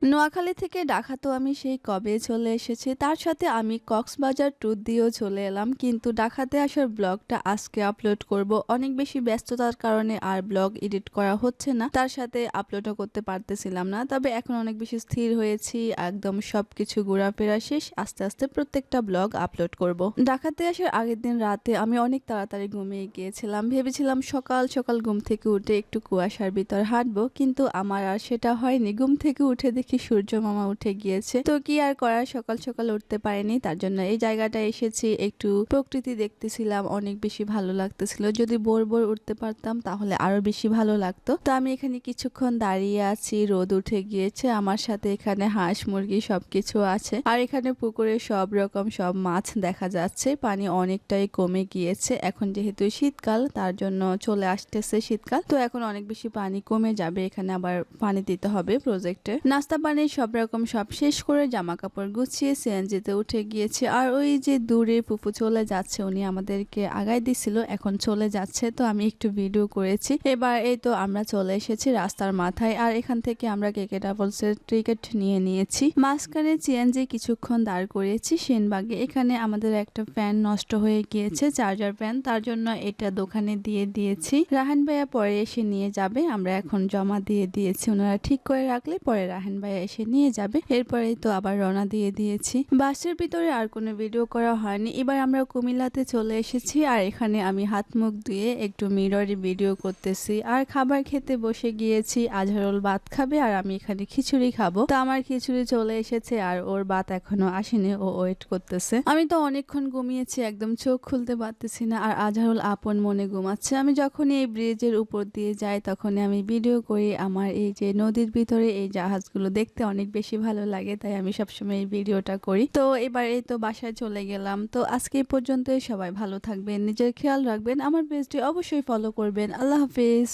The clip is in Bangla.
নোয়াখালী থেকে ঢাকা তো আমি সেই কবে চলে এসেছি। তার সাথে আমি কক্সবাজার ট্যুর দিয়েও চলে এলাম। কিন্তু ঢাকাতে আসার ব্লগটা আজকে আপলোড করব। অনেক বেশি ব্যস্ততার কারণে আর ব্লগ এডিট করা হচ্ছে না। তার সাথে আপলোডও করতে পারতেছিলাম না। তবে এখন অনেক বেশি স্থির হয়েছি। একদম সবকিছু ঘোরাফেরা শেষ। আস্তে আস্তে প্রত্যেকটা ব্লগ আপলোড করব। ঢাকাতে আসার আগের দিন রাতে আমি অনেক তাড়াতাড়ি ঘুমিয়ে গিয়েছিলাম। ভেবেছিলাম সকাল সকাল ঘুম থেকে উঠে একটু কুয়াশার ভিতর হাঁটবো, কিন্তু আমার আর সেটা হয়নি। ঘুম থেকে উঠে দেখি সূর্য মামা উঠে গিয়েছে। তো কি আর করার, সকাল সকাল উঠতে পারিনি। তার জন্য এই জায়গাটা এসেছি, একটু প্রকৃতি দেখতেছিলাম। অনেক বেশি ভালো লাগতেছিল। যদি ভোর ভোর উঠতে পারতাম তাহলে আরো বেশি ভালো লাগতো। তো আমি এখানে কিছুক্ষণ দাঁড়িয়ে আছি। রোদ উঠে গিয়েছে। আমার সাথে এখানে হাঁস মুরগি সবকিছু আছে। আর এখানে পুকুরে সব রকম সব মাছ দেখা যাচ্ছে। পানি অনেকটাই কমে গিয়েছে। এখন যেহেতু শীতকাল, তার জন্য চলে আসতেছে শীতকাল। তো এখন অনেক বেশি পানি কমে যাবে। এখানে আবার পানি দিতে হবে প্রজেক্টে। নাস্তা পানি সব রকম সব শেষ করে জামা কাপড় গুছিয়ে সিএনজিতে উঠে গিয়েছে। আর ওই যে দূরে ফুফু চলে যাচ্ছে, উনি আমাদেরকে আগায় দিছিল, এখন চলে যাচ্ছে। তো আমি একটু ভিডিও করেছি। এবার এই তো আমরা চলে এসেছি রাস্তার মাথায়। আর এখান থেকে আমরা কেকে ট্রাভেলসের টিকিট নিয়ে নিয়েছি। মাঝখানে সিএনজি কিছুক্ষণ দাঁড় করিয়েছি সেনবাগে। এখানে আমাদের একটা ফ্যান নষ্ট হয়ে গিয়েছে, চার্জার ফ্যান। তার জন্য এটা দোকানে দিয়ে দিয়েছি। রাহান ভাইয়া পরে এসে নিয়ে যাবে। আমরা এখন জমা দিয়ে দিয়েছি। ওনারা ঠিক করে রাখলে পরে রাহান ভাইয়া এসে নিয়ে যাবে। এরপরেই তো আবার রওনা দিয়ে দিয়েছি। বাসের ভিতরে আর কোনো ভিডিও করা হয়নি। এবার আমরা কুমিল্লাতে চলে এসেছি। আর এখানে আমি হাত মুখ ধুয়ে একটু মিররে ভিডিও করতেছি। আর খাবার খেতে বসে গিয়েছি। আজহারুল ভাত খাবে আর আমি এখানে খিচুড়ি খাবো। তো আমার খিচুড়ি চলে এসেছে আর ওর ভাত এখনো আসেনি, ও ওয়েট করতেছে। আমি তো অনেকক্ষণ ঘুমিয়েছি, একদম চোখ খুলতে পারতেছি না। আর আজহারুল আপন মনে ঘুমাচ্ছে। আমি যখনই এই ব্রিজের উপর দিয়ে যাই তখনই আমি ভিডিও করি। আমার এই যে নদীর ভিতরে এই জাহাজগুলো দেখতে অনেক বেশি ভালো লাগে, তাই আমি সবসময় এই ভিডিওটা করি। তো এবার এই তো বাসায় চলে গেলাম। তো আজকে এই পর্যন্তই। সবাই ভালো থাকবেন, নিজের খেয়াল রাখবেন, আমার পেজটি অবশ্যই ফলো করবেন। আল্লাহ হাফিজ।